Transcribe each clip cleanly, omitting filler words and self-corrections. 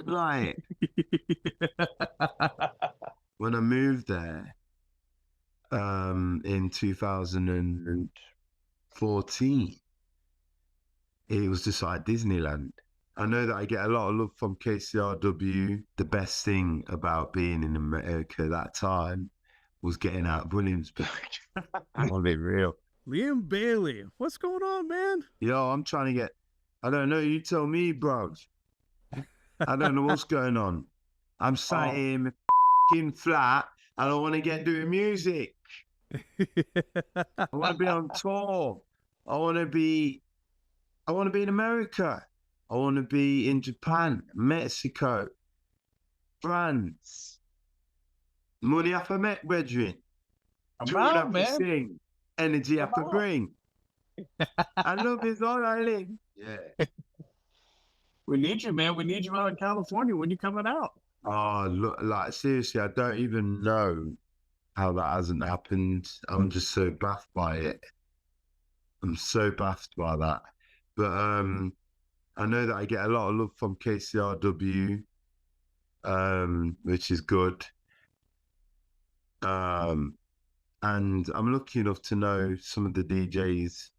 Like when I moved there in 2014, it was just like Disneyland. I know that I get a lot of love from KCRW. The best thing about being in America that time was getting out of Williamsburg. I'll be real. Liam Bailey, what's going on, man? Yo, I'm trying to get, I don't know, you tell me, bro. I don't know what's going on. I'm sat here in my f***ing flat and I want to get doing music. I want to be on tour. I want to be in America. I want to be in Japan, Mexico, France. Money I met, brethren. Tune up to sing. Energy I bring. And love is all I live. Yeah. We need you, man. We need you out in California. When you coming out? Oh, look, like seriously, I don't even know how that hasn't happened. I'm just so baffed by it. I'm so baffed by that. But I know that I get a lot of love from KCRW, which is good. And I'm lucky enough to know some of the DJs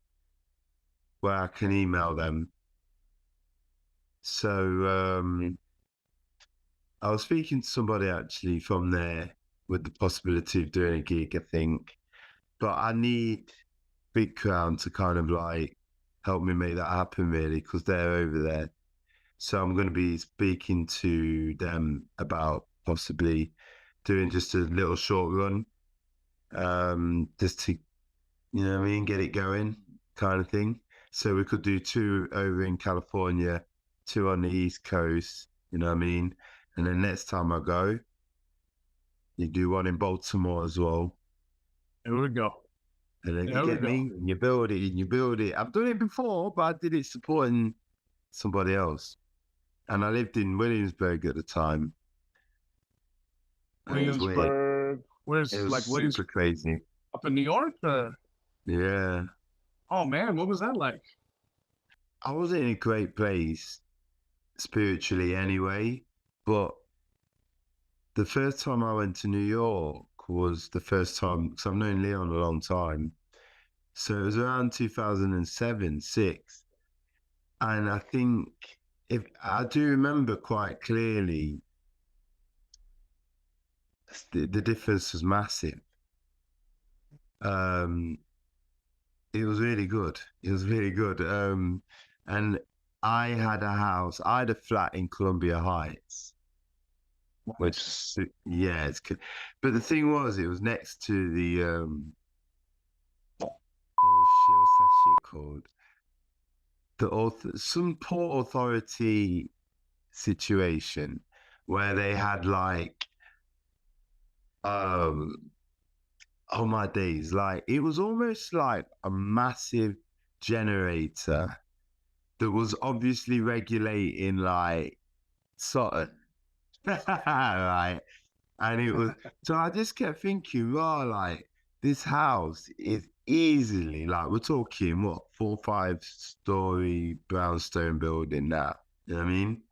where I can email them. So I was speaking to somebody actually from there with the possibility of doing a gig, I think. But I need Big Crown to kind of like help me make that happen, really, because they're over there. So I'm going to be speaking to them about possibly doing just a little short run, just to, you know what I mean, get it going kind of thing. So we could do 2 over in California, 2 on the East Coast, you know what I mean? And then next time I go, you do 1 in Baltimore as well. There we go. And then you get me, and you build it, and you build it. I've done it before, but I did it supporting somebody else. And I lived in Williamsburg at the time. Williamsburg. Where's it was like super Williamsburg? crazy. Up in New York? Yeah. Oh man, what was that like? I was in a great place spiritually anyway, but the first time I went to New York was the first time, because I've known Leon a long time. So it was around 2007, 6. And I think if I do remember quite clearly, the difference was massive. It was really good. It was really good. And I had a flat in Columbia Heights, which, yeah, it's good. But the thing was, it was next to the, oh shit, what's that shit called? Some port authority situation where they had like, oh my days, like it was almost like a massive generator that was obviously regulating like Sutton. Right. And it was, so I just kept thinking, well, like this house is easily like, we're talking what, 4 or 5 story brownstone building now. You know what I mean?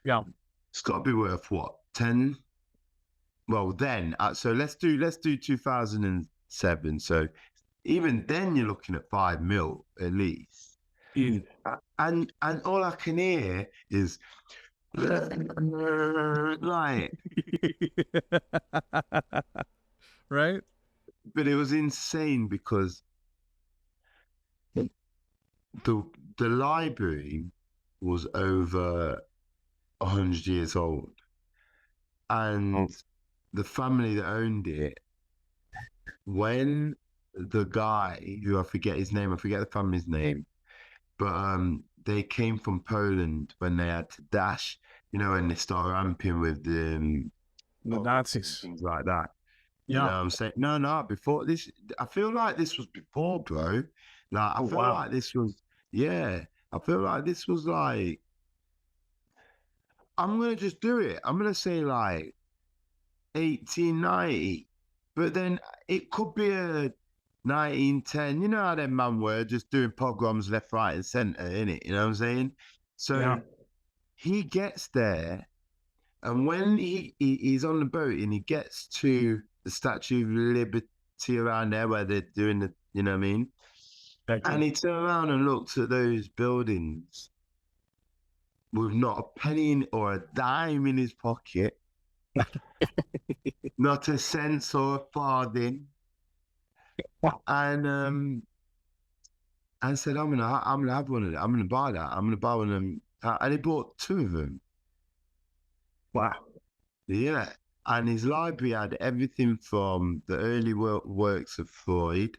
Yeah. It's got to be worth what, 10? Well, then, so let's do 2007. So even then, you're looking at 5 mil at least. Yeah. And all I can hear is like, Right? but it was insane because the library was over 100 years old, and the family that owned it, when the guy who I forget the family's name, but they came from Poland when they had to dash, you know, when they started ramping with the Nazis, things like that. Yeah. You know what I'm saying? No, before this, I feel like this was before, bro. Like, I feel like this was, yeah, I feel like this was like, I'm going to just do it. I'm going to say like 1890, but then it could be a 1910. You know how them man were just doing pogroms left, right, and center, innit? You know what I'm saying? So he gets there, and when he's on the boat and he gets to the Statue of Liberty around there where they're doing the, you know what I mean? And he turned around and looked at those buildings with not a penny or a dime in his pocket, not a cent or a farthing. And I said, I'm gonna have one of them. I'm gonna buy that. I'm gonna buy one of them. And he bought 2 of them. Wow. Yeah. And his library had everything from the early works of Freud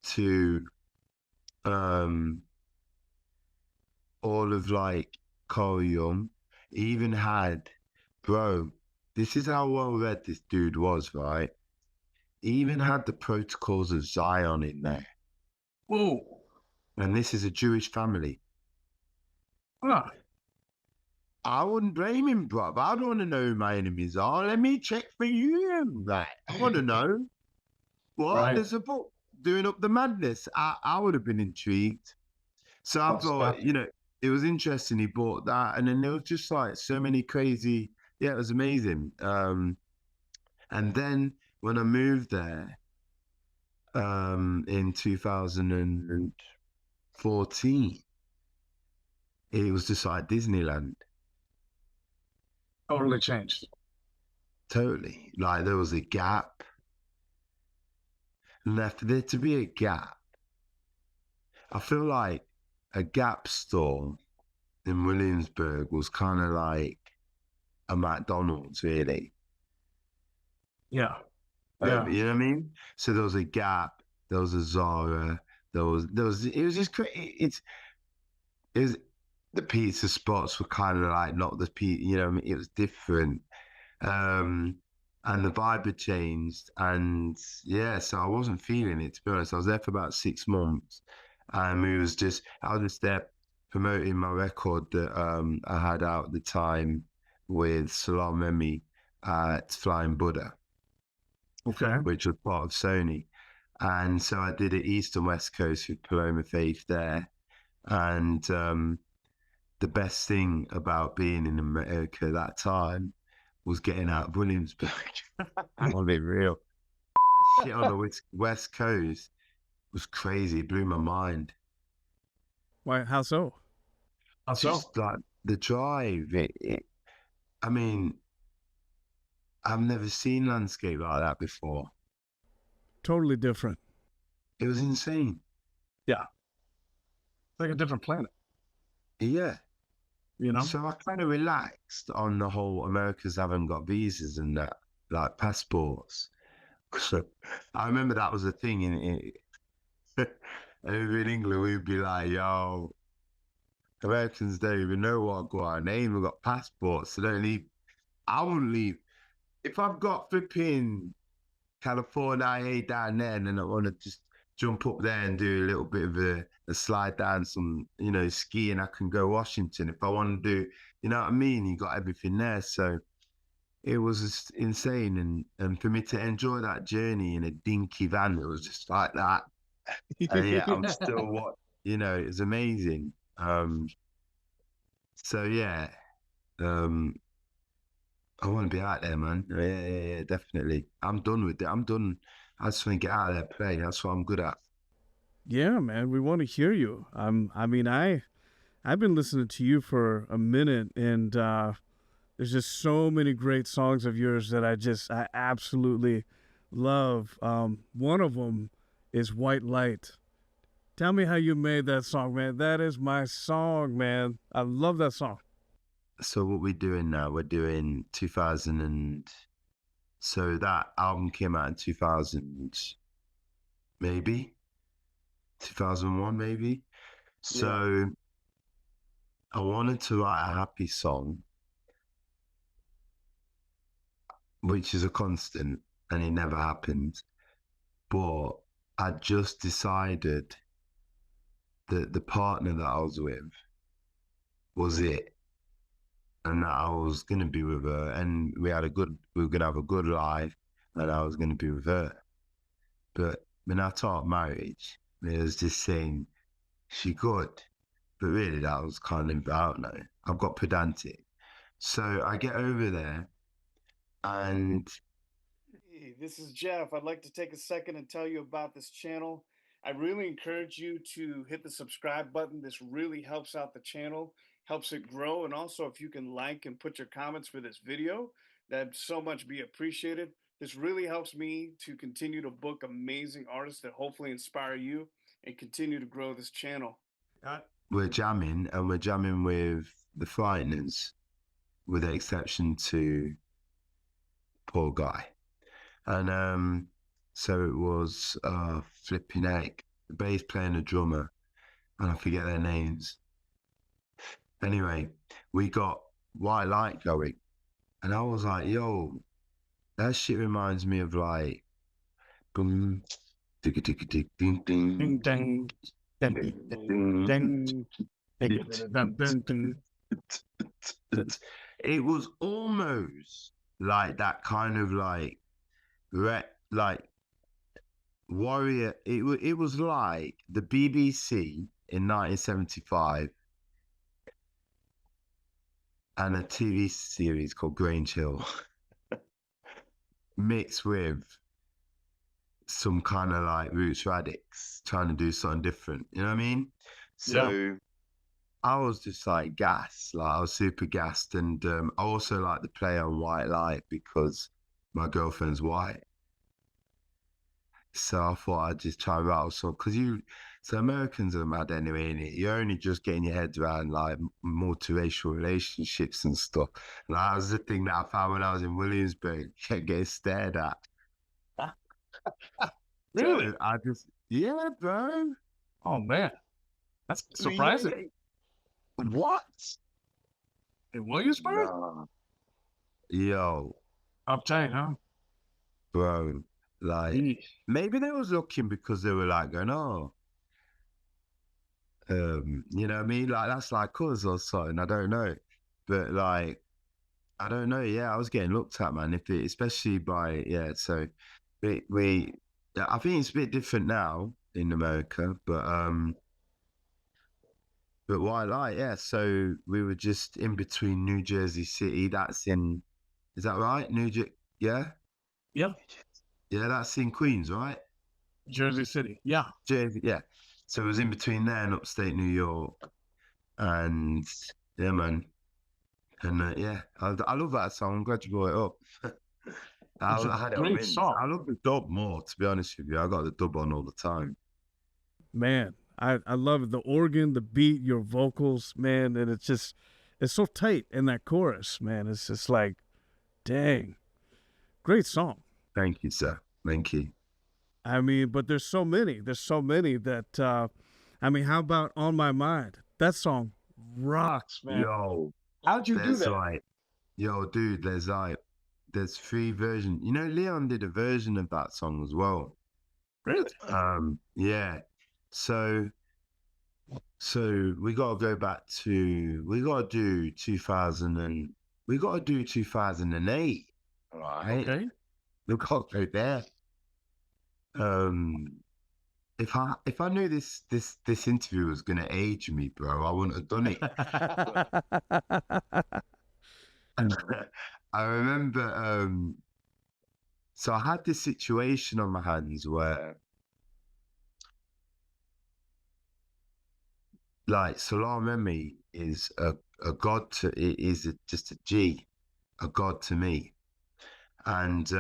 to all of like Carl Jung. He even had, bro, this is how well read this dude was, right? He even had the Protocols of Zion in there. Whoa. And this is a Jewish family. Huh. I wouldn't blame him, bro. I don't want to know who my enemies are. Let me check for you. Right. I want to know. What? Right. There's a book doing up the madness. I would have been intrigued. So I thought, you know, it was interesting. He bought that. And then there was just like so many crazy, yeah, it was amazing. And then when I moved there in 2014, it was just like Disneyland. Totally changed. Totally. Like there was a gap. And for there to be a gap, I feel like a Gap store in Williamsburg was kind of like a McDonald's, really. Yeah. You know what I mean? So there was a Gap, there was a Zara, it was just crazy. It was, the pizza spots were kind of like not the pizza, you know what I mean? It was different. And the vibe had changed. And yeah, so I wasn't feeling it, to be honest. I was there for about 6 months. And I was just there promoting my record that I had out at the time with Salam Remy at Flying Buddha. Okay. Which was part of Sony. And so I did it East and West Coast with Paloma Faith there. And the best thing about being in America at that time was getting out of Williamsburg. I'll be real. Shit on the West Coast was crazy. It blew my mind. Why? How so? How so? Just like the drive. I mean, I've never seen landscape like that before. Totally different. It was insane. Yeah. It's like a different planet. Yeah. You know? So I kind of relaxed on the whole Americans haven't got visas and that, like passports. So I remember that was a thing over in England, we'd be like, yo, Americans don't even know what going on. They ain't even got passports, so don't leave. I wouldn't leave. If I've got flipping California down there and then I want to just jump up there and do a little bit of a slide down some, you know, skiing, I can go Washington. If I want to do, you know what I mean? You got everything there. So it was just insane. And for me to enjoy that journey in a dinky van, it was just like that. And yeah, I'm still what, you know, it's amazing. So yeah, I want to be out there, man. Yeah, definitely. I'm done with it. I'm done. I just want to get out of there, play. That's what I'm good at. Yeah, man. We want to hear you. I mean, I've been listening to you for a minute, and there's just so many great songs of yours that I absolutely love. One of them is White Light. Tell me how you made that song, man. That is my song, man. I love that song. So what we're doing now, we're doing 2000 so that album came out in 2000, maybe 2001, maybe. So I wanted to write a happy song, which is a constant, and it never happened. But I just decided that the partner that I was with was it. And that I was going to be with her, and we were going to have a good life, and I was going to be with her. But when I taught marriage, it was just saying, she good, But really, that was kind of, I don't know, I've got pedantic. So I get over there and Hey, this is Geoff. I'd like to take a second and tell you about this channel. I really encourage you to hit the subscribe button. This really helps out the channel, helps it grow. And also, if you can like and put your comments for this video, that'd so much be appreciated. This really helps me to continue to book amazing artists that hopefully inspire you and continue to grow this channel. we're jamming, and we're jamming with the Frighteners, with the exception to poor guy. And so it was flipping egg, the bass player and the drummer, and I forget their names. Anyway, we got White Light going, and I was like, yo, that shit reminds me of like boom, digga digga dig ding ding Ding, ding, ding. It was almost like that kind of like like warrior. It was like the BBC in 1975 and a TV series called Grange Hill mixed with some kind of like Roots Radix trying to do something different. You know what I mean? So I was just like gassed, like I was super gassed. And I also like the play on White Light because my girlfriend's white. So I thought I'd just try and rattle some, so Americans are mad anyway, innit? You're only just getting your head around like multiracial relationships and stuff. And that was the thing that I found when I was in Williamsburg, kept getting stared at. Really? So I just, yeah, bro. Oh, man. That's surprising. What? In Williamsburg? Nah. Yo, Uptight, huh? bro, like maybe they was looking because they were like going, oh, you know what I mean? Like that's like us or something. I don't know, but like I don't know. Yeah, I was getting looked at, man. Especially by so we I think it's a bit different now in America, but why like so we were just in between New Jersey City. Is that right? New Jersey, yeah, Yep. yeah, that's in Queens, right? Jersey City. Yeah. Jersey, yeah. So it was in between there and upstate New York, and yeah, man. And I love that song. I'm glad you brought it up. I had it on Great Mint. song. I love the dub more, to be honest with you. I got the dub on all the time. Man, I love it. The organ, the beat, your vocals, man, and it's so tight in that chorus, man. It's just like, dang, great song. Thank you, sir. Thank you. I mean, but there's so many that, I mean, how about On My Mind? That song rocks, man. Yo, How'd you do that? Like, yo, dude, there's 3 versions. You know, Leon did a version of that song as well. Really? Yeah. So we gotta go back to we gotta do 2008. All right. Okay. We gotta go there. If I knew this interview was gonna age me, bro, I wouldn't have done it. And I remember so I had this situation on my hands where like Salah Remy is a god to just a G, a god to me. And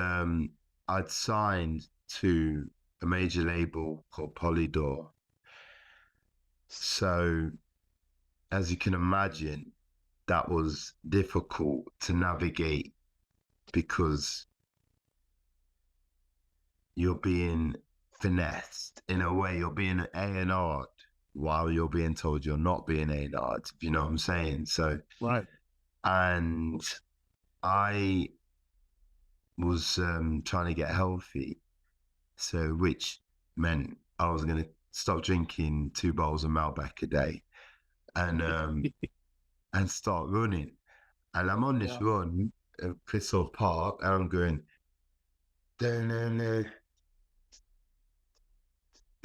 I'd signed to a major label called Polydor. So as you can imagine, that was difficult to navigate because you're being finessed in a way, you're being A&R'd while you're being told you're not being A&R'd, you know what I'm saying? So, Right. and I was trying to get healthy, so which meant I was going to stop drinking 2 bottles of Malbec a day and and start running. And I'm on this run at Crystal Park, and I'm going,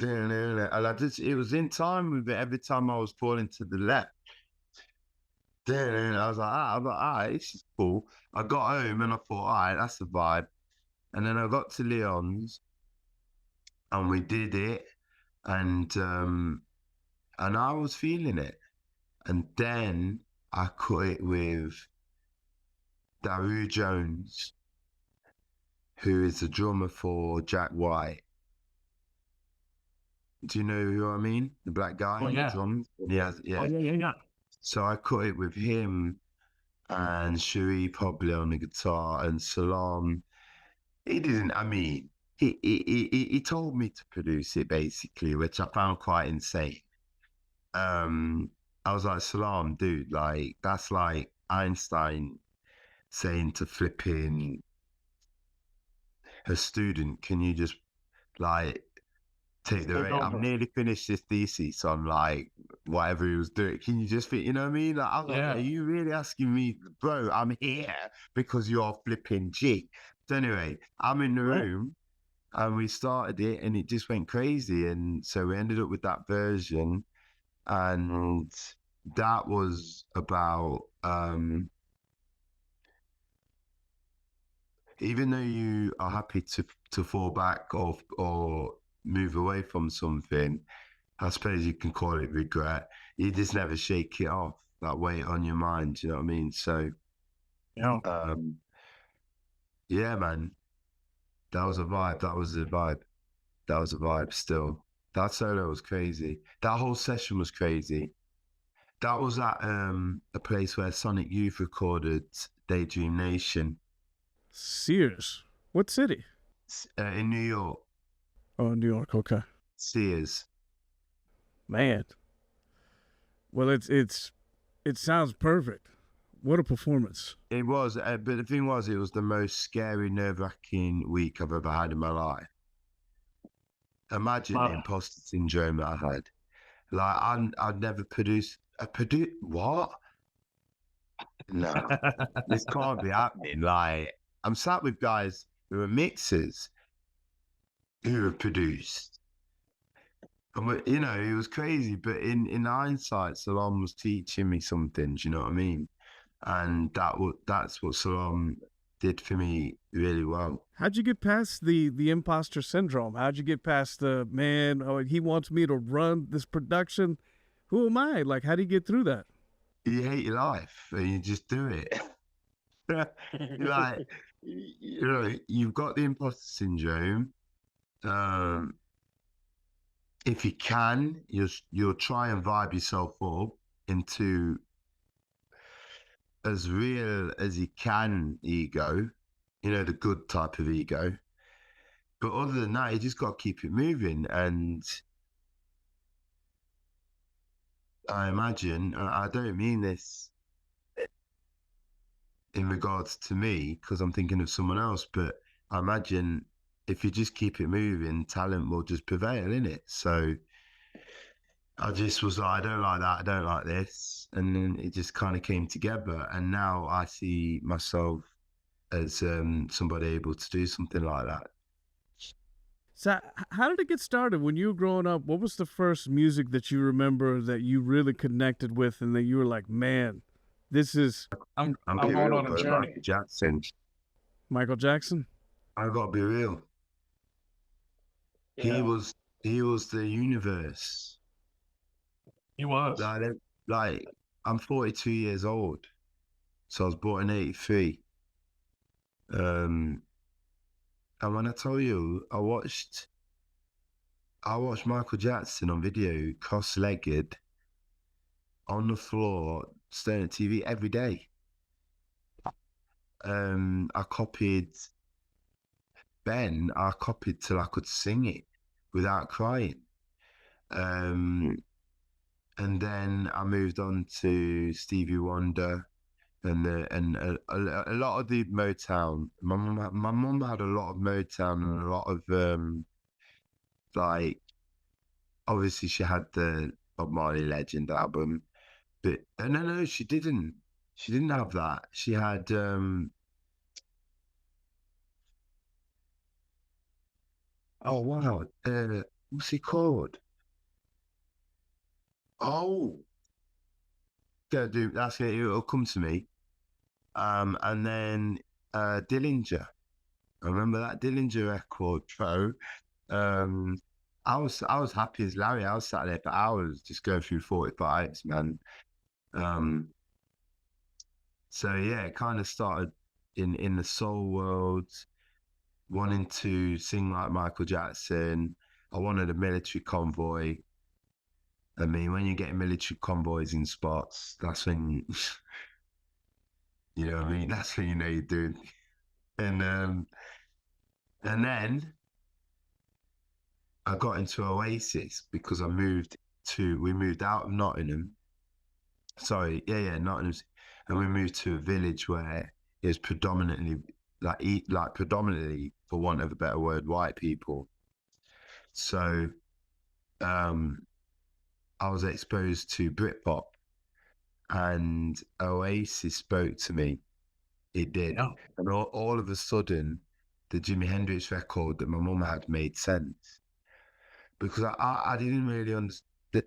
And it was in time with it every time I was falling to the left. And I was like, all right, this is cool. I got home and I thought, all right, that's the vibe. And then I got to Leon's and we did it, and I was feeling it. And then I cut it with Daru Jones, who is the drummer for Jack White. Do you know who I mean? The black guy on the drums? Yeah. Oh, yeah. So I cut it with him and Cherie probably on the guitar and Salam. He didn't, I mean, he told me to produce it basically, which I found quite insane. I was like, Salam, dude, like, that's like Einstein saying to flipping a student, can you just like take the rate? I've nearly finished this thesis on like whatever he was doing. Can you just fit, you know what I mean? Like, I was like, are you really asking me, bro? I'm here because you're flipping G. So anyway, I'm in the room and we started it and it just went crazy. And so we ended up with that version. And that was about even though you are happy to fall back or move away from something, I suppose you can call it regret. You just never shake it off, that weight on your mind. You know what I mean? So, yeah, man, that was a vibe. That was a vibe. That was a vibe. Still, that solo was crazy. That whole session was crazy. That was at a place where Sonic Youth recorded Daydream Nation. Sears. What city? In New York. Oh, New York. Okay. Sears. Man. Well, it sounds perfect. What a performance. It was, but the thing was, it was the most scary, nerve-wracking week I've ever had in my life. Imagine the imposter syndrome that I had. Like, I'd never produced what? No, this can't be happening. Like, I'm sat with guys who are mixers who have produced. And, you know, it was crazy. But in hindsight, Salam was teaching me something. Do you know what I mean? And that's what Salam did for me really well. How'd you get past the imposter syndrome? How'd you get past the, man, oh, he wants me to run this production? Who am I? Like, how do you get through that? You hate your life and you just do it. Like, you know, you've got the imposter syndrome. If you can, you'll try and vibe yourself up into as real as you can ego, you know, the good type of ego. But other than that, you just got to keep it moving. And I imagine, I don't mean this in regards to me because I'm thinking of someone else, but I imagine if you just keep it moving, talent will just prevail, innit? So I just was like, I don't like that, I don't like this. And then it just kind of came together. And now I see myself as somebody able to do something like that. So how did it get started? When you were growing up, what was the first music that you remember that you really connected with and that you were like, man, this is... I'm going on a journey. Michael Jackson. Michael Jackson? I got to be real. Yeah. He was the universe. He was. Like, I'm 42 years old. So I was born in 83. And when I tell you, I watched Michael Jackson on video, cross-legged, on the floor, staring at TV every day. I copied Ben. I copied till I could sing it without crying. And then I moved on to Stevie Wonder. And a lot of the Motown. My mum had a lot of Motown and a lot of like. Obviously, she had the Bob Marley Legend album, but no, she didn't. She didn't have that. She had oh wow, what's he called? Oh, that's it. It'll come to me. And then Dillinger. I remember that Dillinger record, bro. I was happy as Larry. I was sat there for hours just going through 45s, man. So yeah, it kind of started in the soul world, wanting to sing like Michael Jackson. I wanted a military convoy. I mean, when you're getting military convoys in spots, that's when you know what I mean. That's when you know you're doing. And then I got into Oasis because we moved out of Nottingham. Sorry, yeah, Nottingham, and we moved to a village where it was predominantly predominantly, for want of a better word, white people. So, I was exposed to Britpop, and Oasis spoke to me. It did, Yeah. and all of a sudden, the Jimi Hendrix record that my mum had made sense. Because I didn't really understand.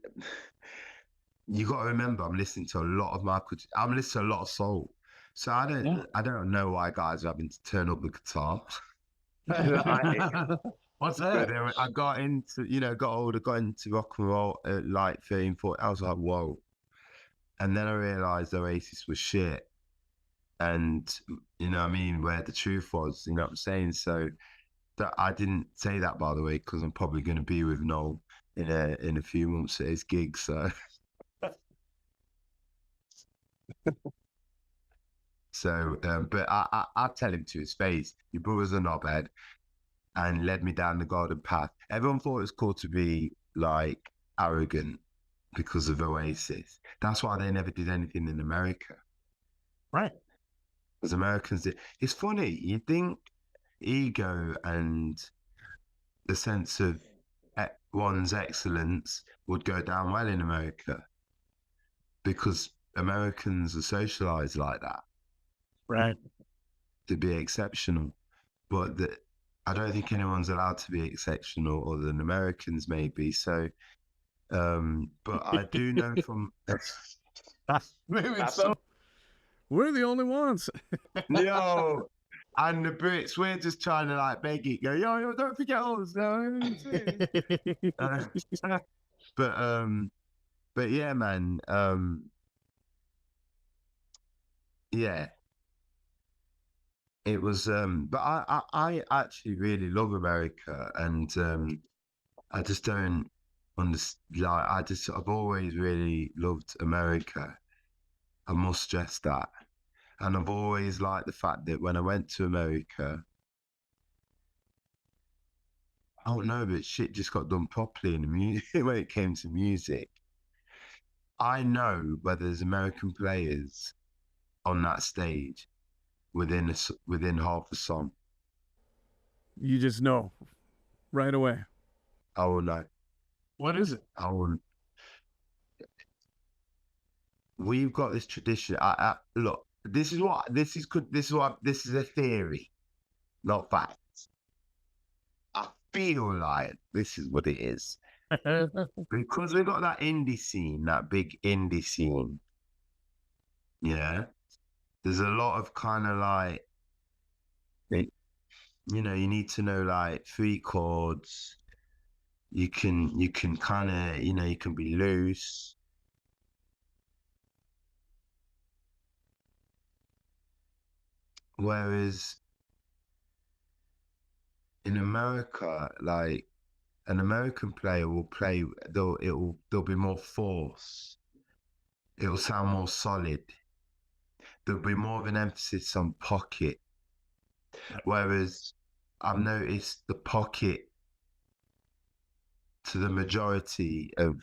You got to remember, I'm listening to a lot of I'm listening to a lot of soul. So I don't know why guys are having to turn up the guitar. What's But that? then I got got older, got into rock and roll at like 13, 14. I was like, whoa. And then I realized Oasis was shit. And, you know what I mean, where the truth was, you know what I'm saying? So that I didn't say that, by the way, because I'm probably going to be with Noel in a few months at his gig. So, but I tell him to his face, your brother's a knobhead, and led me down the garden path. Everyone thought it was cool to be like arrogant because of Oasis. That's why they never did anything in America. Right. Because Americans did. It's funny, you think ego and the sense of one's excellence would go down well in America because Americans are socialized like that. Right. To be exceptional. But I don't think anyone's allowed to be exceptional other than Americans, maybe. So, but I do know from. We're the only ones. Yo, and the Brits, we're just trying to like beg it, go, yo, don't forget us. No. But yeah, man. Yeah. It was, but I actually really love America, and I just don't understand. Like, I've always really loved America. I must stress that. And I've always liked the fact that when I went to America, I don't know, but shit just got done properly in the music when it came to music. I know whether there's American players on that stage within half a song. You just know right away. I will know. What is it? I will. We've got this tradition. Look. This is a theory, not fact. I feel like this is what it is. Because we've got that indie scene, that big indie scene. Yeah. There's a lot of kind of like, you need to know like 3 chords. You can kind of, you can be loose. Whereas in America, like an American player will play, there'll be more force. It'll sound more solid. There'll be more of an emphasis on pocket. Whereas I've noticed the pocket to the majority of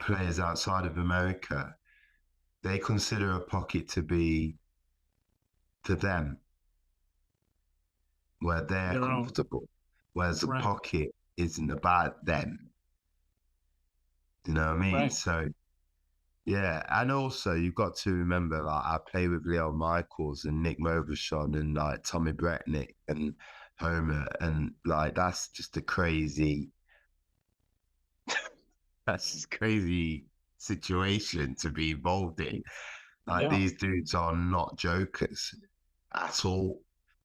players outside of America, they consider a pocket to be to them where they're comfortable, whereas the pocket isn't about them. You know what I mean? Right. So, yeah. And also, you've got to remember, like, I play with Leo Michaels and Nick Movishon and, like, Tommy Bretnick and Homer. And, like, that's just a crazy that's a crazy situation to be involved in. Like, Yeah. these dudes are not jokers at all.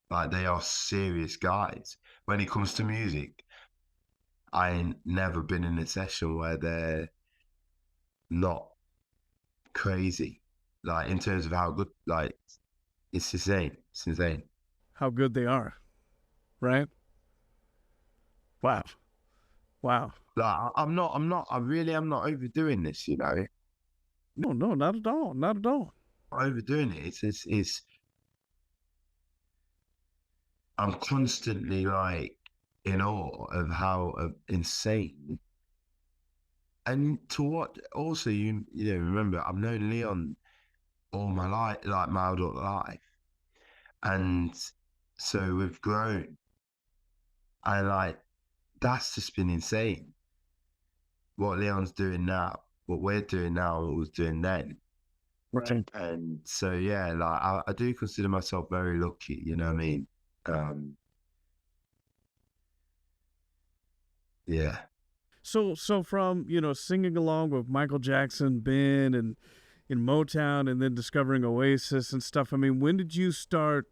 Like, they are serious guys. When it comes to music, I ain't never been in a session where they're not crazy. Like, in terms of how good, like, it's insane. It's insane. How good they are, right? Wow. Wow. Like, I really am not overdoing this, you know. No, no, not at all. Not at all. Not overdoing it. It's I'm constantly like in awe of how insane. And to what also you know, remember I've known Leon all my life, like my adult life, and so we've grown. And like that's just been insane. What Leon's doing now, what we're doing now, what was doing then. Right. And so yeah, like I do consider myself very lucky, you know what I mean? Yeah. So from, singing along with Michael Jackson, Ben, and in Motown, and then discovering Oasis and stuff. I mean, when did you start,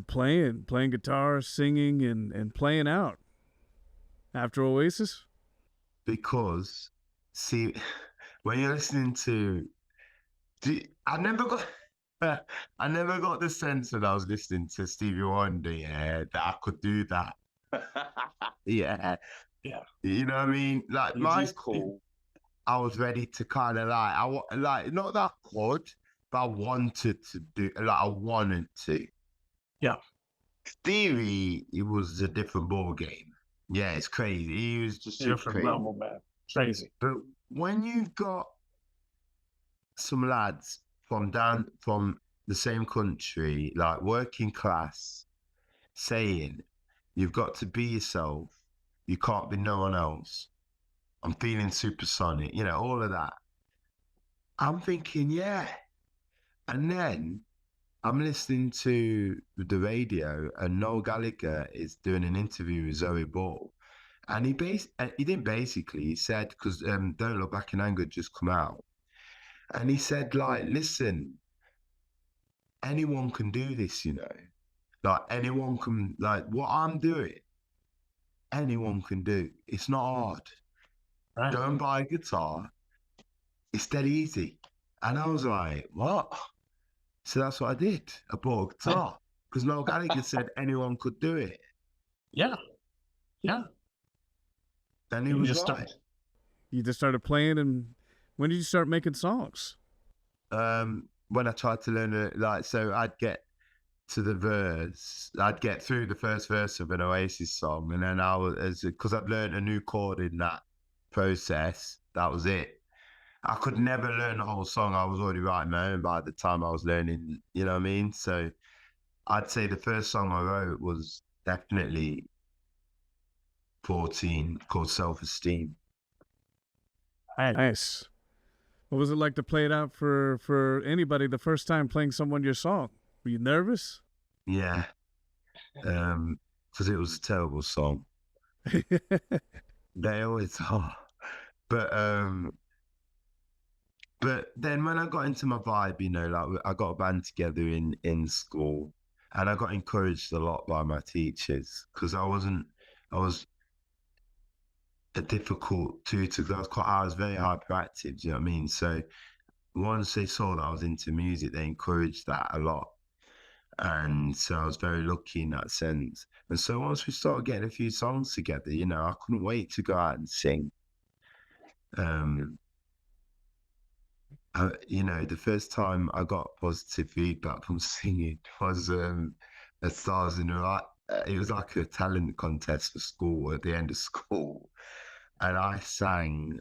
playing guitar, singing, and playing out after Oasis? Because see, when you're listening to, I never got, I never got the sense when I was listening to Stevie Wonder, yeah, that I could do that. Yeah, Yeah. you know what I mean? Like my school, I was ready to kind of like not that I could, but I wanted to do, like I wanted to. Yeah. Stevie, it was a different ball game. Yeah, it's crazy. He was just super Different crazy. level, man. Crazy. But when you've got some lads from the same country, like working class, saying you've got to be yourself, you can't be no one else. I'm feeling supersonic, you know, all of that. I'm thinking, yeah. And then I'm listening to the radio, and Noel Gallagher is doing an interview with Zoe Ball. And he didn't basically, he said, because Don't Look Back in Anger just come out. And he said, like, listen, anyone can do this, you know. Like, anyone can, like, what I'm doing, anyone can do. It's not hard. Right. Go and buy a guitar. It's dead easy. And I was like, what? So that's what I did. I bought a guitar. Because Noel Gallagher said anyone could do it. Yeah. Yeah. And he You was just right. You just started playing, and when did you start making songs? When I tried to learn it, like, so I'd get to the verse, I'd get through the first verse of an Oasis song, and then because I'd learned a new chord in that process, that was it. I could never learn the whole song. I was already writing my own by the time I was learning, you know what I mean? So I'd say the first song I wrote was definitely 14, called Self-Esteem. Nice. What was it like to play it out for anybody the first time playing someone your song? Were you nervous? Yeah. Because it was a terrible song. They always are. But then when I got into my vibe, you know, like I got a band together in school, and I got encouraged a lot by my teachers, because I was a difficult tutor, because I was very hyperactive, do you know what I mean? So once they saw that I was into music, they encouraged that a lot. And so I was very lucky in that sense. And so once we started getting a few songs together, you know, I couldn't wait to go out and sing. You know, the first time I got positive feedback from singing was at Stars in the Light. It was like a talent contest for school at the end of school. And I sang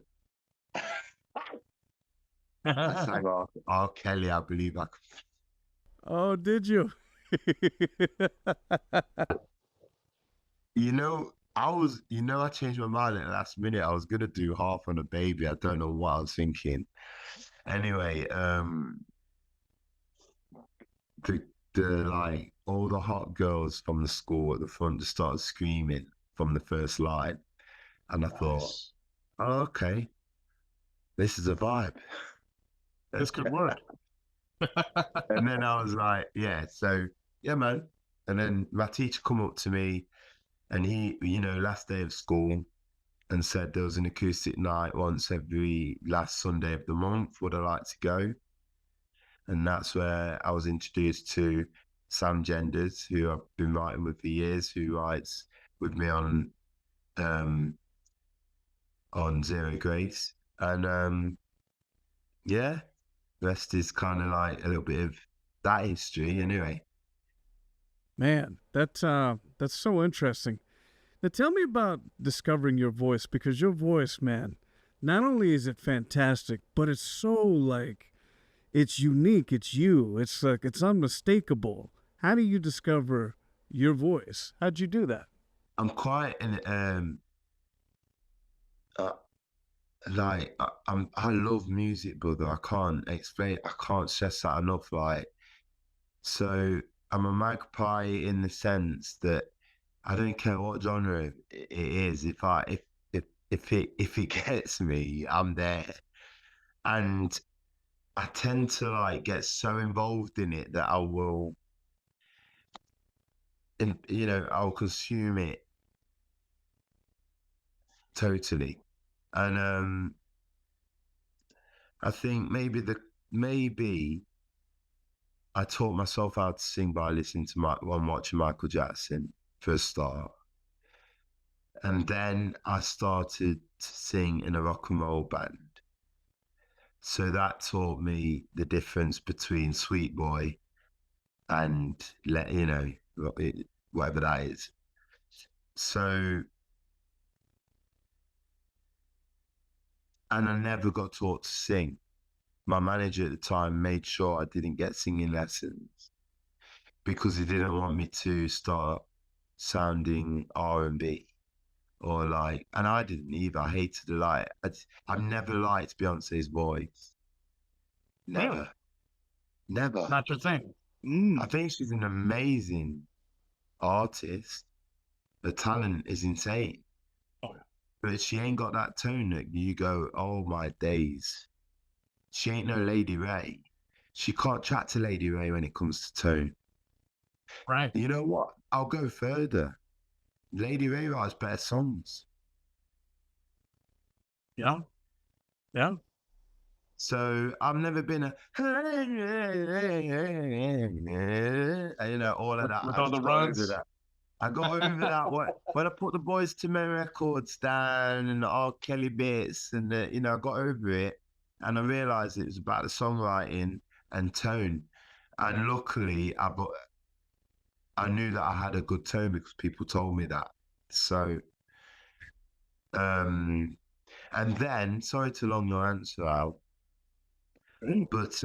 R. Kelly, I believe I could. Oh, did you? You know, I changed my mind at the last minute. I was gonna do Half on a Baby. I don't know what I was thinking. Anyway, the like all the hot girls from the school at the front just started screaming from the first line, and I thought, oh, okay. this is a vibe. That's good work. And then I was like, yeah, so yeah, man. And then my teacher come up to me and he, last day of school, and said there was an acoustic night once every last Sunday of the month. Would I like to go? And that's where I was introduced to Sam Genders, who I've been writing with for years, who writes with me on Zero Grace. And yeah, rest is kind of like a little bit of that history anyway. Man, that's so interesting. Now tell me about discovering your voice, because your voice, man, not only is it fantastic, but it's so like it's unique, it's you. It's like it's unmistakable. How do you discover your voice? How'd you do that? I'm quite an I love music, brother. I can't explain. I can't stress that enough. Like, so I'm a magpie in the sense that I don't care what genre it is. If it gets me, I'm there. And I tend to like get so involved in it that I'll consume it totally. And I think maybe I taught myself how to sing by listening to watching Michael Jackson for a start. And then I started to sing in a rock and roll band. So that taught me the difference between Sweet Boy and, whatever that is. So, and I never got taught to sing. My manager at the time made sure I didn't get singing lessons because he didn't want me to start sounding R&B or like, and I didn't either. I hated the light. I've never liked Beyonce's voice. Never. Really? Never. Not your thing. I think she's an amazing artist. The talent is insane. Oh, yeah. But she ain't got that tone that you go, oh my days. She ain't no Lady Ray. She can't chat to Lady Ray when it comes to tone. Right. You know what? I'll go further. Lady Ray writes better songs. Yeah. Yeah. So I've never been all of that. With all the runs. I got over that when I put the Boys to Men records down and the R. Kelly bits, and I got over it, and I realized it was about the songwriting and tone. And luckily, I knew that I had a good tone because people told me that. So, and then, sorry to long your answer out, but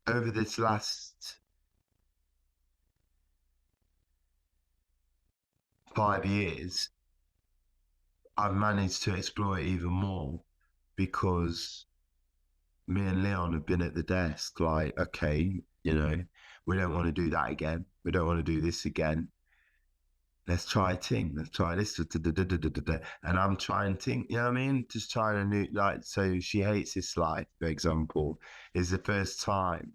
over this last 5 years, I've managed to explore it even more because me and Leon have been at the desk like, okay, we don't want to do that again. We don't want to do this again. Let's try ting. Let's try this. And I'm trying ting. You know what I mean? Just trying a new, like, so She Hates This Life, for example, is the first time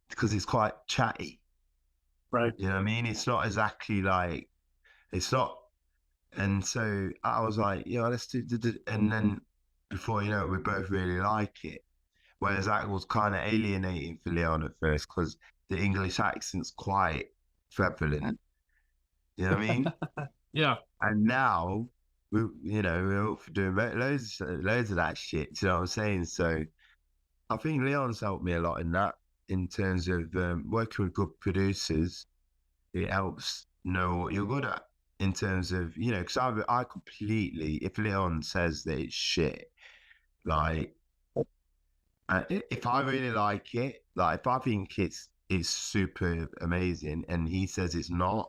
because it's quite chatty. Right. You know what I mean? It's not exactly like, it's not. And so I was like, yeah, let's do. And then before you know it, we both really like it. Whereas that was kind of alienating for Leon at first because the English accent's quite prevalent. You know what I mean? Yeah. And now we're up for doing loads of that shit. You know what I'm saying? So I think Leon's helped me a lot in that, in terms of working with good producers. It helps know what you're good at in terms of, because I completely, if Leon says that it's shit, like, if I really like it, like if I think it's super amazing and he says it's not,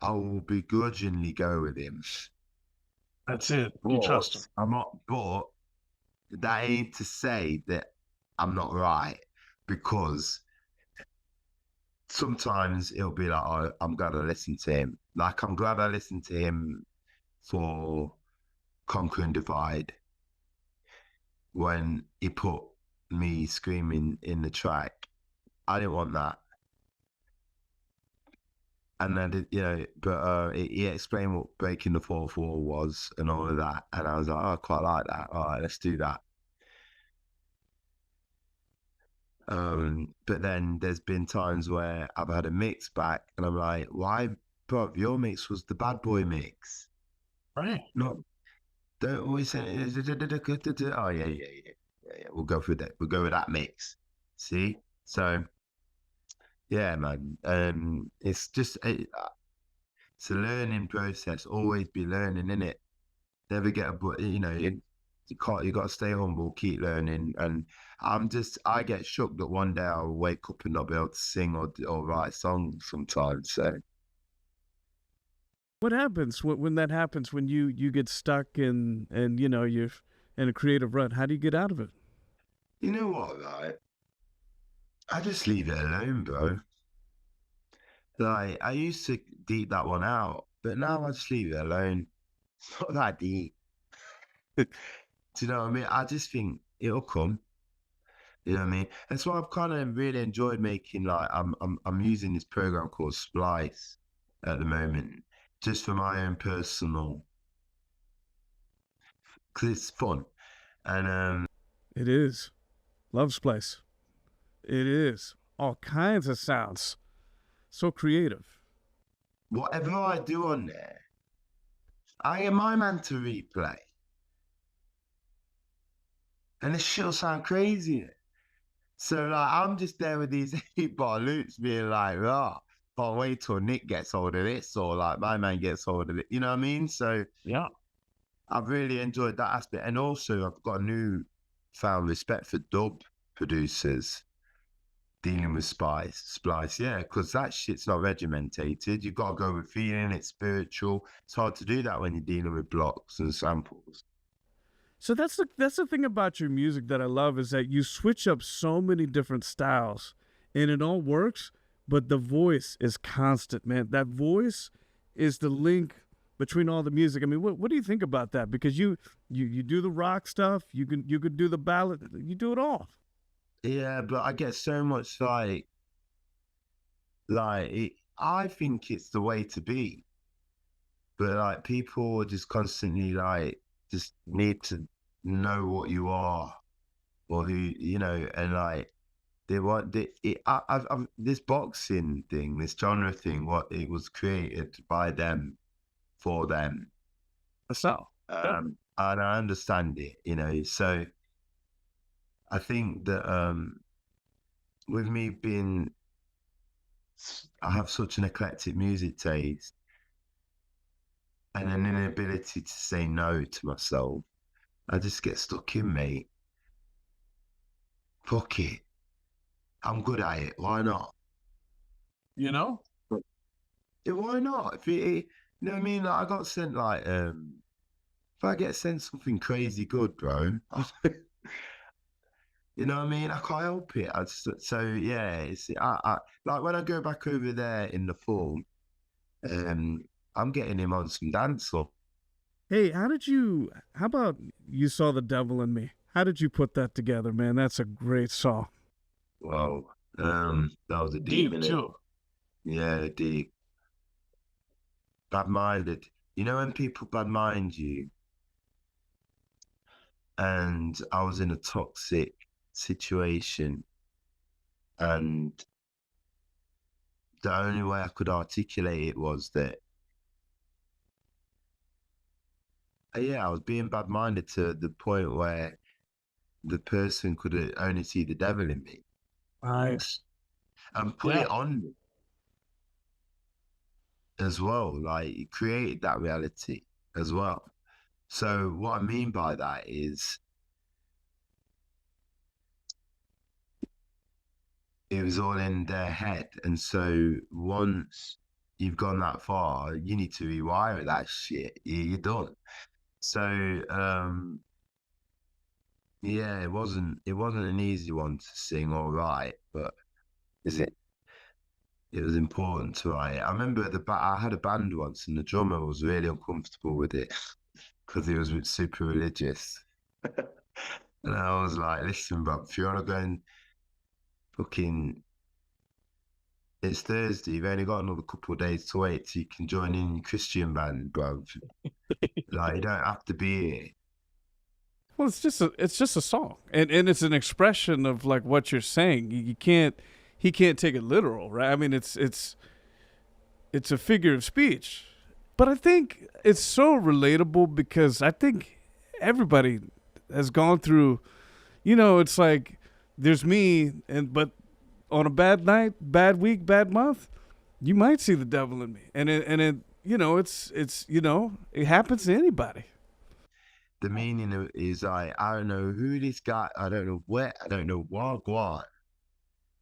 I will begrudgingly go with him. That's it. You trust him. I'm not, but that ain't to say that I'm not right, because sometimes it'll be like, oh, I'm glad I listened to him. Like, I'm glad I listened to him for Conquer and Divide when he put me screaming in the track. I didn't want that. And I did, but he explained what breaking the fourth wall was and all of that. And I was like, oh, I quite like that. All right, let's do that. But then there's been times where I've had a mix back and I'm like, why, bro, your mix was the bad boy mix. Right. No, don't always say, oh, yeah. We'll go through that. We'll go with that mix. See? So, yeah, man. It's just, it's a learning process. Always be learning, innit? Never get you got to stay humble, keep learning. And I get shook that one day I'll wake up and not be able to sing or write songs sometimes. So What happens when that happens, when you get stuck and you're in a creative rut? How do you get out of it? you know what, right? I just leave it alone, bro. Like I used to deep that one out, but now I just leave it alone. It's not that deep. Do you know what I mean? I just think it'll come. You know what I mean? That's why I've kind of really enjoyed making I'm using this program called Splice at the moment, just for my own personal, because it's fun. And It is. Love's Place. It is. All kinds of sounds. So creative. whatever I do on there, I get my man to replay. And this shit'll sound crazy. So like I'm just there with these 8-bar loops being like, can't wait till Nick gets hold of this or like my man gets hold of it. You know what I mean? So Yeah. I've really enjoyed that aspect. And also I've got a new found respect for dub producers dealing with splice, yeah, because that shit's not regimentated. You've got to go with feeling, it's spiritual. It's hard to do that when you're dealing with blocks and samples. So that's the thing about your music that I love, is that you switch up so many different styles and it all works, but the voice is constant, man. That voice is the link between all the music. I mean, what do you think about that? Because you do the rock stuff, you could do the ballad, you do it all. Yeah, but I get so much I think it's the way to be. But like people just constantly just need to know what you are or who and like they want this boxing thing, this genre thing, what it was created by them for them. So, And I understand it, so I think that with me I have such an eclectic music taste and an inability to say no to myself. I just get stuck in, mate. Fuck it. I'm good at it. Why not? you know, Yeah, why not? You know what I mean? Like, I got sent if I get sent something crazy good, bro. You know what I mean? I can't help it. So yeah, I like when I go back over there in the fall, I'm getting him on some dancehall. Hey, how about You Saw the Devil in Me? How did you put that together, man? That's a great song. Wow. That was a deep innit? too. Yeah, deep. Bad-minded. You know when people bad-mind you, and I was in a toxic situation, and the only way I could articulate it was that, yeah, I was being bad-minded to the point where the person could only see the devil in me and put Yeah. it on me as well. Like it created that reality as well. So what I mean by that is it was all in their head. And so once you've gone that far, you need to rewire that shit. You're done. So yeah, it wasn't an easy one to sing or write, but is it? it was important to write. I remember I had a band once, and the drummer was really uncomfortable with it because he was super religious. And I was like, listen, bro, if you want to go and fucking, it's Thursday, you've only got another couple of days to wait so you can join in your Christian band, bro. Like, you don't have to be here. Well, it's just a song, and it's an expression of like what you're saying. You can't he can't take it literal, right? I mean, it's a figure of speech, but I think it's so relatable because I think everybody has gone through. You know, it's like there's me, and but on a bad night, bad week, bad month, you might see the devil in me, and it you know it's you know it happens to anybody. The meaning is like, I don't know who this guy, I don't know where, I don't know what,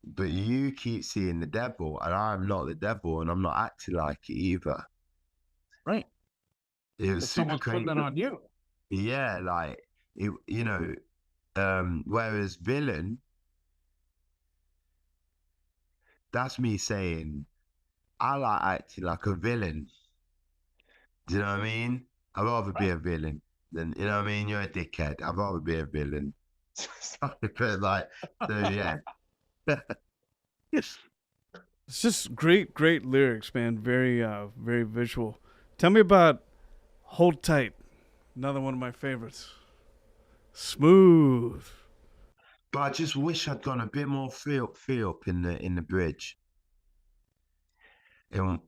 but you keep seeing the devil, and I'm not the devil, and I'm not acting like it either. Right. It was If super someone's putting crazy. it on you. Yeah, like it, you know. Whereas villain, that's me saying I like acting like a villain. Do you know what I mean? I'd rather be Right. a villain than, you know what I mean? You're a dickhead. I'd rather be a villain. But like, so yeah. Yes. It's just great lyrics, man. Very visual. Tell me about Hold Tight, another one of my favorites. Smooth. But I just wish I'd gone a bit more feel up in the bridge. Um,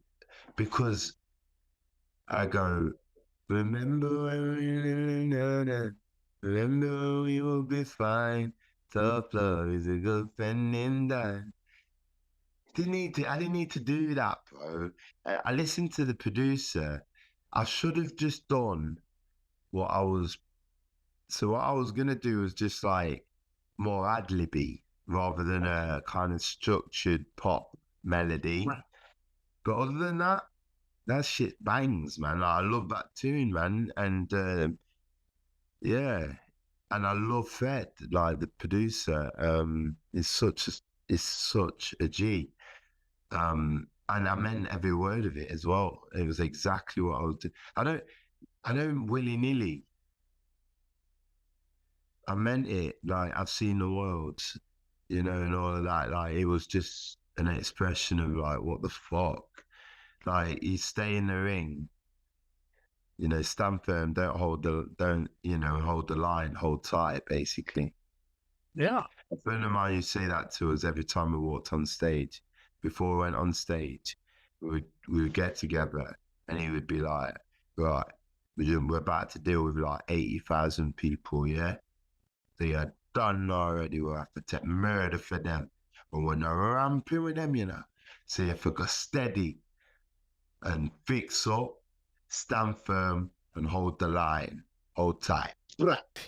because I go, remember when we remember we will be fine. Tough love is a good friend in time. I didn't need to do that, bro. I listened to the producer. I should have just done what I was. So what I was gonna do was just like more ad-libby rather than a kind of structured pop melody. Right. But other than that, that shit bangs, man. Like, I love that tune, man, and yeah, and I love Fred, like the producer. Is such a G. And I meant every word of it as well. It was exactly what I was doing. I don't willy nilly. I meant it. Like, I've seen the world, you know, and all of that. Like, it was just an expression of like, what the fuck? Like, you stay in the ring, you know, stand firm, don't, you know, hold the line, hold tight, basically. Yeah. A friend of mine used to say that to us every time we walked on stage. Before we went on stage, we would get together, and he would be like, "Right, we're about to deal with like 80,000 people, yeah. So you're done already. We'll have to take murder for them, but we're not ramping with them, you know. So you have to go steady and fix up, stand firm, and hold the line, hold tight."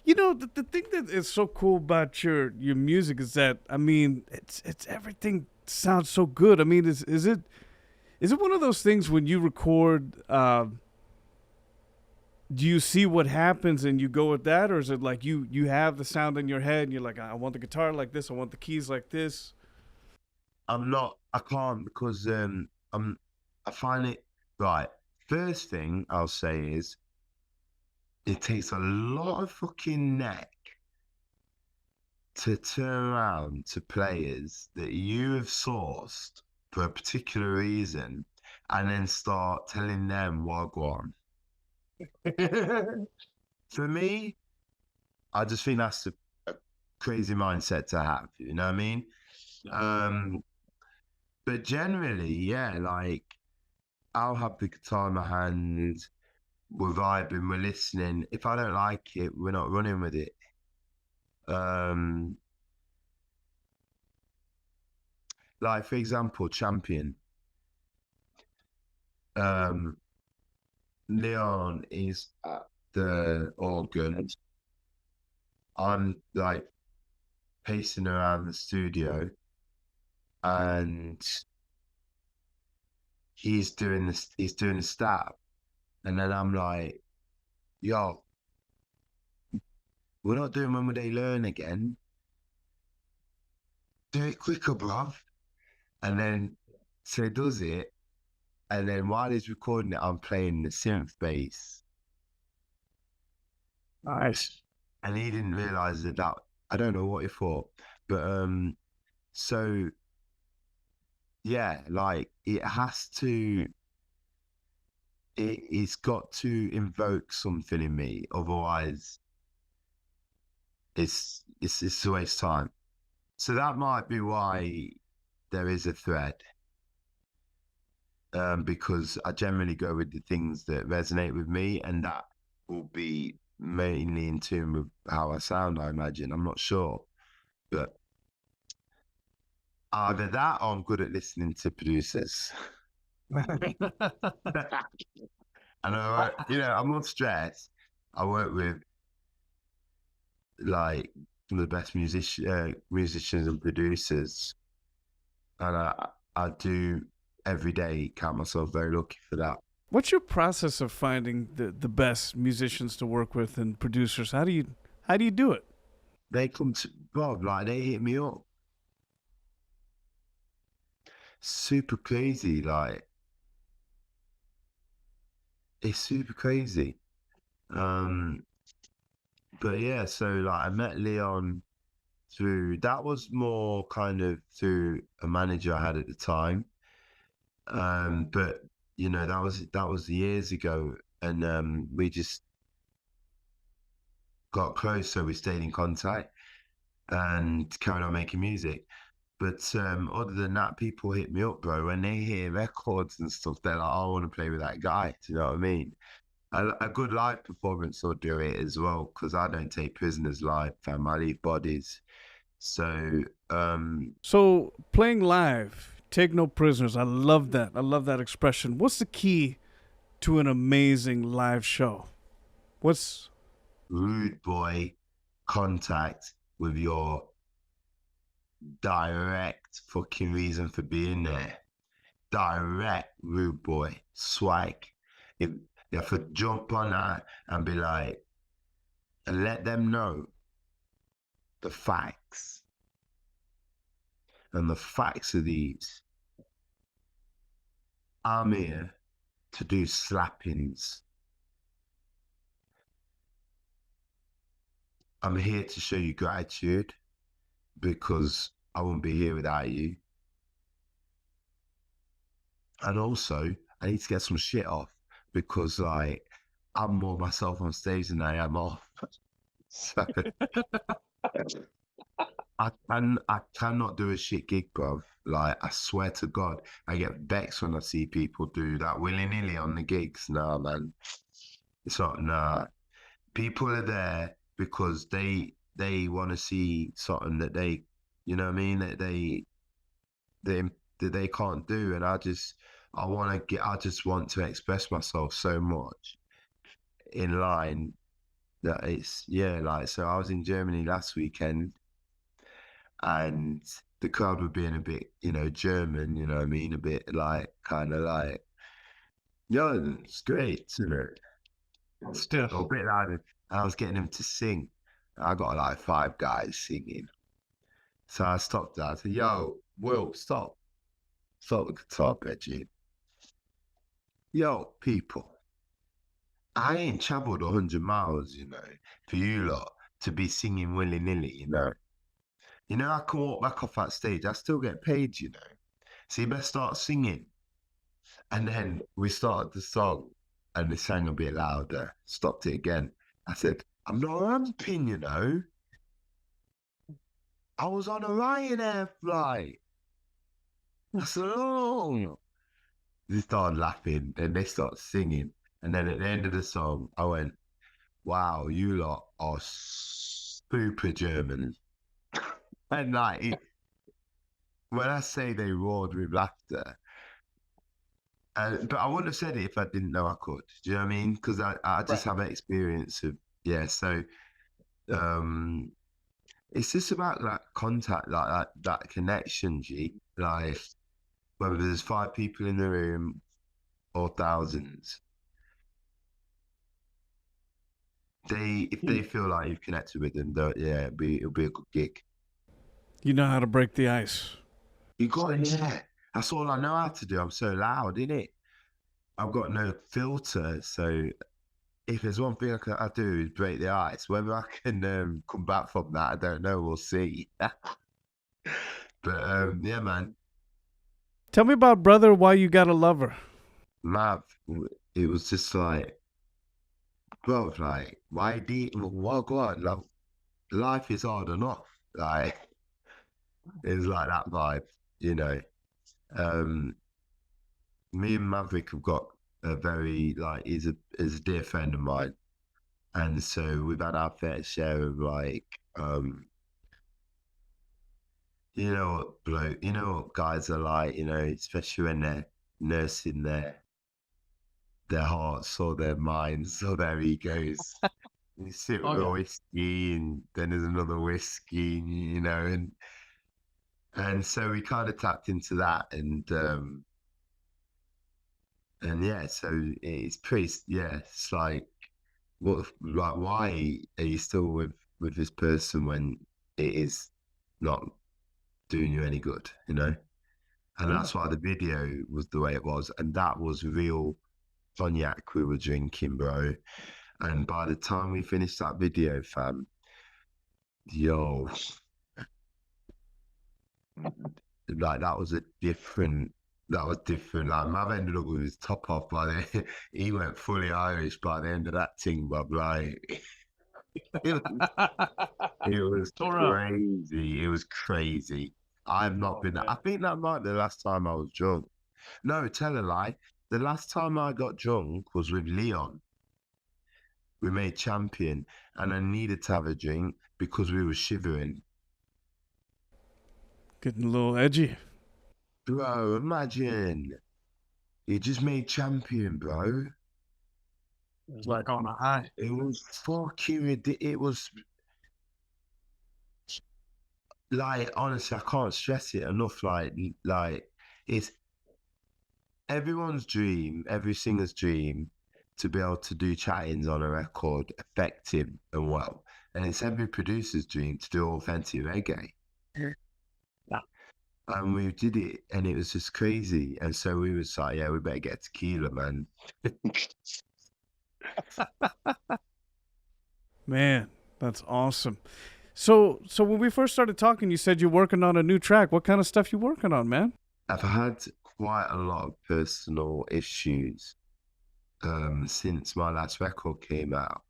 You know, the thing that is so cool about your music is that I mean, it's everything sounds so good. I mean, is it one of those things when you record? Do you see what happens and you go with that, or is it like you have the sound in your head and you're like, I want the guitar like this, I want the keys like this? I can't because I find it right. First thing I'll say is it takes a lot of fucking neck to turn around to players that you have sourced for a particular reason and then start telling them wagwan. For me, I just think that's a crazy mindset to have, you know what I mean? Um, but generally, yeah, like I'll have the guitar in my hand, we're vibing, we're listening. If I don't like it, we're not running with it. Um, like for example, Champion. Um, Leon is at the organ. I'm like pacing around the studio, and he's doing this. He's doing the stab, and then I'm like, "Yo, we're not doing when they learn again. Do it quicker, bruv." And then So he does it, and then while he's recording it, I'm playing the synth bass. Nice. And he didn't realize that I don't know what he thought, but so yeah, like it's got to invoke something in me, otherwise it's a waste of time. So that might be why there is a thread, because I generally go with the things that resonate with me, and that will be mainly in tune with how I sound, I imagine. I'm not sure, but either that or I'm good at listening to producers. And I'm not stressed. I work with like some of the best musicians and producers, and I do every day count myself very lucky for that. What's your process of finding the best musicians to work with and producers? How do you do it? They come to Bob, like they hit me up. Super crazy, like it's super crazy. But yeah, so like I met Leon that was more kind of through a manager I had at the time. But that was years ago, and we just got close, so we stayed in contact and carried on making music. But other than that, people hit me up, bro. When they hear records and stuff, they're like, "Oh, I want to play with that guy." Do you know what I mean? A good live performance will do it as well, because I don't take prisoners live, fam. I leave bodies. So, So playing live, take no prisoners. I love that. I love that expression. What's the key to an amazing live show? What's rude boy contact with your direct fucking reason for being there. Direct rude boy swag. If you have to jump on that and be like, and let them know the facts. And the facts are these. I'm here to do slappings. I'm here to show you gratitude, because I wouldn't be here without you. And also, I need to get some shit off, because like I'm more myself on stage than I am off. So I cannot do a shit gig, bruv. Like, I swear to God, I get vexed when I see people do that willy-nilly on the gigs. Nah, man. It's not, nah. People are there because they want to see something that they, you know what I mean, that they can't do. And I just want to express myself so much in line that it's, yeah, like, so I was in Germany last weekend, and the crowd were being a bit, German, you know what I mean? A bit like, kind of like, yo, it's great, Still. a bit louder. I was getting them to sing. I got like 5 guys singing. So I stopped that. I said, yo, Will, stop. Stop the guitar, Reggie. Yo, people, I ain't travelled 100 miles, for you lot to be singing willy-nilly, I can walk back off that stage. I still get paid, So you better start singing. And then we started the song, and they sang a bit louder, stopped it again. I said, I'm not ramping, I was on a Ryanair flight. I said, oh. They started laughing, then they started singing. And then at the end of the song, I went, wow, you lot are super German. And like, when I say they roared with laughter, but I wouldn't have said it if I didn't know I could. Do you know what I mean? Because I just have an experience of, yeah. So it's just about like contact, like that connection, G. Like, whether there's 5 people in the room or thousands, if they feel like you've connected with them, yeah, it'll be a good gig. you know how to break the ice? You got it, yeah. That's all I know how to do. I'm so loud, innit? I've got no filter, so if there's one thing I do is break the ice. Whether I can come back from that, I don't know. We'll see. But yeah, man, Tell me about Brother Why You Gotta Love Her. Mav, it was just like, bro, like, why what God, like, life is hard enough. Like, it was like that vibe, you know. Me and Maverick have got a very like is a dear friend of mine, and so we've had our fair share of like you know what guys are like, you know, especially when they're nursing their hearts or their minds or their egos. You sit with a whiskey and then there's another whiskey, you know, and so we kind of tapped into that and yeah, so it's pretty yeah, it's like like why are you still with this person when it is not doing you any good, you know? And that's why the video was the way it was. And that was real cognac we were drinking, bro. And by the time we finished that video, fam, yo, like that was different. Like Mav ended up with his top off by the he went fully Irish by the end of that thing, but like it was crazy. It was crazy. I've not been. I think that might be the last time I was drunk. No, tell a lie. The last time I got drunk was with Leon. We made champion, and I needed to have a drink because we were shivering. Getting a little edgy. Bro, imagine you just made champion, bro. It was like on a high. It was fucking ridiculous. It was like honestly, I can't stress it enough. Like it's everyone's dream, every singer's dream, to be able to do chattings on a record effective and well. And it's every producer's dream to do authentic reggae. Yeah. And we did it and it was just crazy. And so we was like, yeah, we better get tequila, man. Man, that's awesome. So when we first started talking, you said you're working on a new track. What kind of stuff you working on, man? I've had quite a lot of personal issues since my last record came out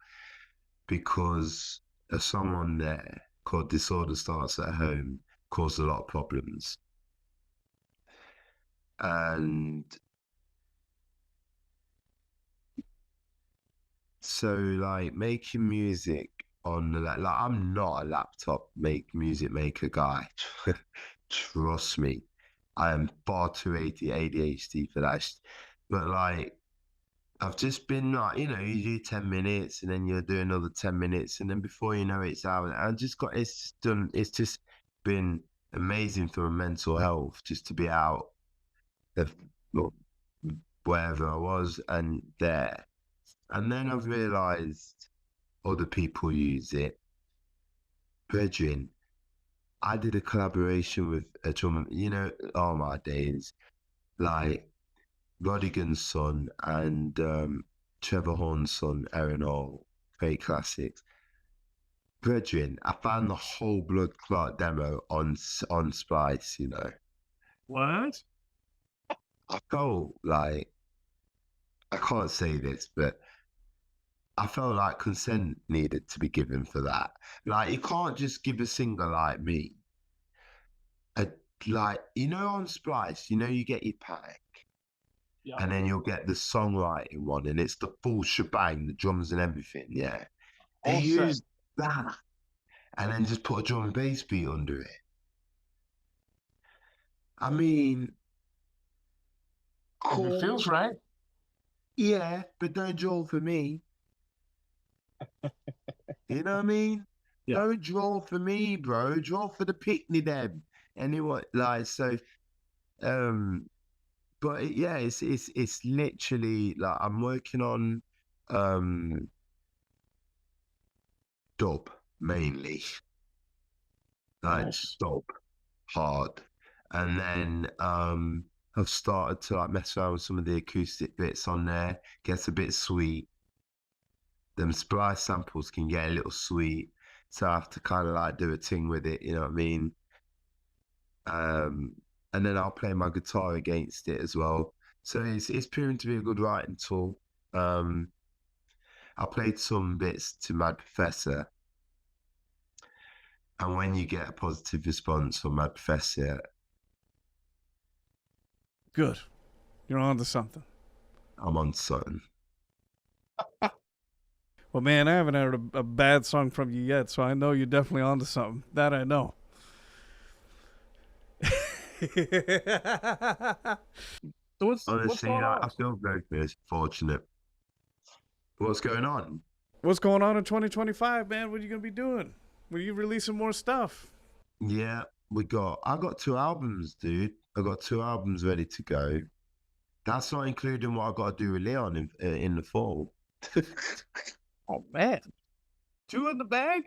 because a song on there called Disorder Starts at Home caused a lot of problems. And so like making music on the like I'm not a laptop music maker guy. Trust me. I am far too ADHD for that. But like I've just been like, you know, you do 10 minutes and then you'll do another 10 minutes and then before you know it, it's out. I just got it's just been amazing for my mental health just to be out of wherever I was and there. And then I've realized other people use it. Brethren, I did a collaboration with a drummer, you know, all my days, like Rodigan's son and Trevor Horn's son, Aaron Hall, great classics. Brethren, I found the whole Blood Clot demo on Splice, you know. What? I felt like, I can't say this, but I felt like consent needed to be given for that. Like, you can't just give a singer like me like, you know, on Splice, you know, you get your pack. Yeah. And then you'll get the songwriting one, and it's the full shebang, the drums and everything. Yeah, they use that, and then just put a drum and bass beat under it. I mean, cool. It feels right. Yeah, but don't draw for me. You know what I mean? Yeah. Don't draw for me, bro. Draw for the picnic then. Anyway, like so. But yeah, it's literally like I'm working on dub mainly, like dub hard, and then I've started to like mess around with some of the acoustic bits on there. Gets a bit sweet. Them splice samples can get a little sweet, so I have to kind of like do a thing with it. You know what I mean? And then I'll play my guitar against it as well. So it's proving to be a good writing tool. I played some bits to Mad Professor, and when you get a positive response from Mad Professor, Good. You're on to something. I'm on something. Well, man, I haven't heard a bad song from you yet, so I know you're definitely on to something. That I know. So what's Honestly, going I on? feel very fortunate. What's going on? What's going on in 2025, man? What are you going to be doing? Were you releasing more stuff? Yeah, I got 2 albums, dude. I got 2 albums ready to go. That's not including what I got to do with Leon in the fall. Oh man, 2 in the bag.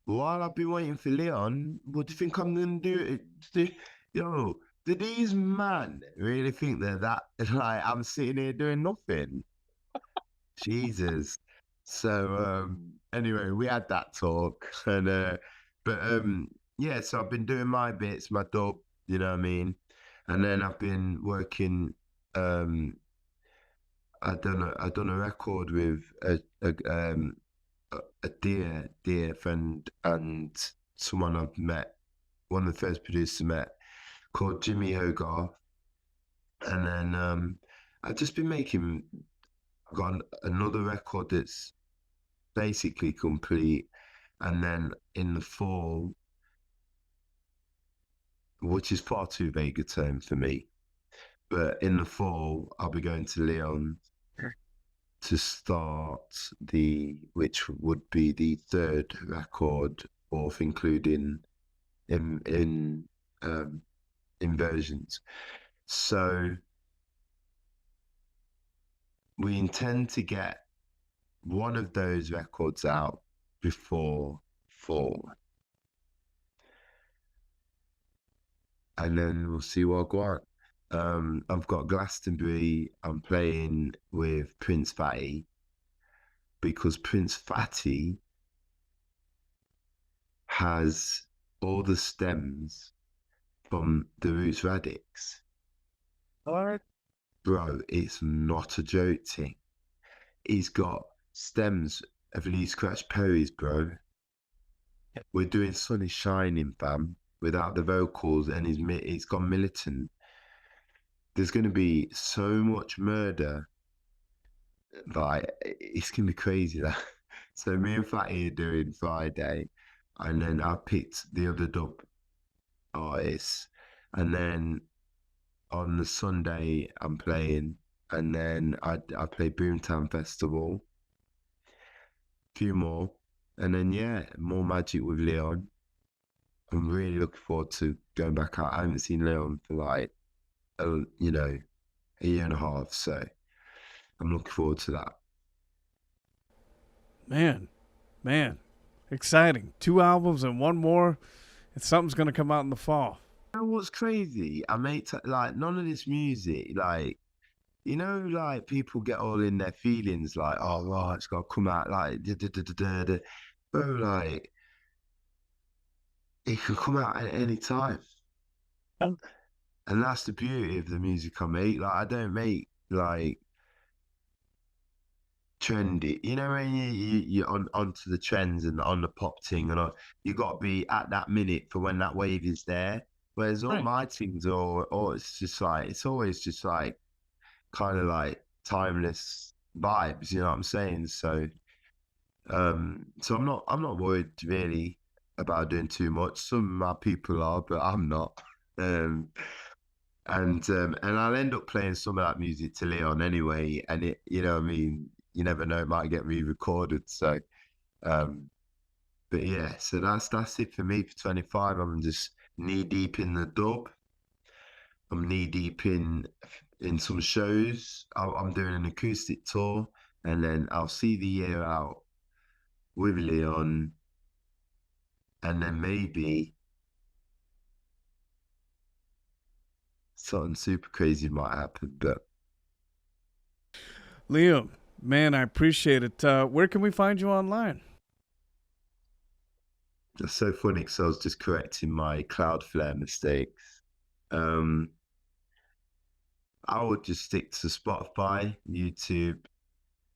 While I've been waiting for Leon, what do you think I'm gonna do? Yo, do these man really think they're that like I'm sitting here doing nothing? Jesus. So anyway, we had that talk and but yeah, so I've been doing my bits, my dub, you know what I mean? And then I've been working I done a record with a dear friend and someone I've met, one of the first producers I met, called Jimmy Hogarth. And then I've just been making, got another record that's basically complete. And then in the fall, which is far too vague a term for me, but in the fall, I'll be going to Leon to start which would be the third record, fourth, including in inversions. So we intend to get one of those records out before fall, and then we'll see what I got. I've got Glastonbury. I'm playing with Prince Fatty because Prince Fatty has all the stems from the Roots Radix. All right. Bro, it's not a joke thing. He's got stems of Lee Scratch Perry's, bro. We're doing Sun is Shining, fam, without the vocals, and he's gone militant. There's going to be so much murder. Like, it's going to be crazy. That. So me and Fatty are doing Friday, and then I picked the other dub artists, and then on the Sunday I'm playing, and then I play Boomtown Festival, a few more, and then yeah, more magic with Leon. I'm really looking forward to going back out. I haven't seen Leon for like a year and a half, so I'm looking forward to that. Man, exciting. 2 albums and one more. And something's going to come out in the fall. You know what's crazy? I make like none of this music, like like people get all in their feelings, like oh right, it's got to come out like bro, like it can come out at any time, Um, and that's the beauty of the music I make. Like I don't make like trendy, when you're onto the trends and on the pop thing, and you got to be at that minute for when that wave is there. Whereas all Right. my things or it's just like it's always just like kind of like timeless vibes, you know what I'm saying? So so I'm not worried really about doing too much. Some of my people are, but I'm not. Um and I'll end up playing some of that music to Leon anyway, and it what I mean, you never know, it might get re-recorded. So um but yeah, so that's it for me for 25. I'm just knee deep in the dub. I'm knee deep in some shows. I'm doing an acoustic tour, and then I'll see the year out with Leon, and then maybe something super crazy might happen. But Liam, man, I appreciate it. Where can we find you online? that's so funny because I was just correcting my Cloudflare mistakes. I would just stick to Spotify, YouTube,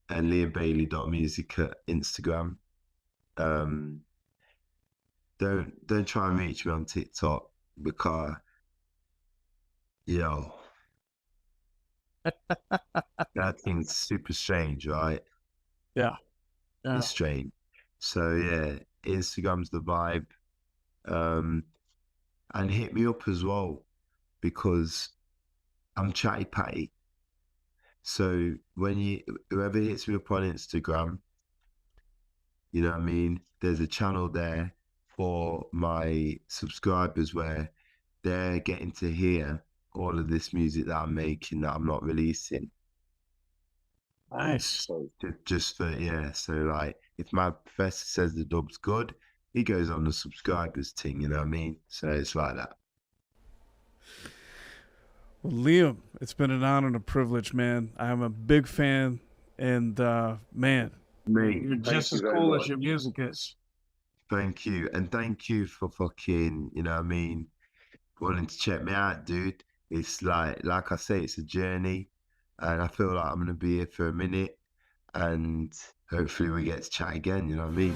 and liambailey.music at Instagram. Don't try and reach me on TikTok because that thing's super strange, right? Yeah. It's strange. So yeah, Instagram's the vibe. And hit me up as well because I'm chatty patty. So whoever hits me up on Instagram, you know what I mean? There's a channel there for my subscribers where they're getting to hear all of this music that I'm making that I'm not releasing. Nice. So just for, so like if my professor says the dub's good, he goes on the subscribers thing, you know what I mean? So it's like that. Well, Liam, it's been an honor and a privilege, man. I'm a big fan, and man, You're just as cool as your music is. Thank you. And thank you for fucking, you know what I mean, wanting to check me out, dude. It's like I say, it's a journey. And I feel like I'm going to be here for a minute. And hopefully we get to chat again, you know what I mean?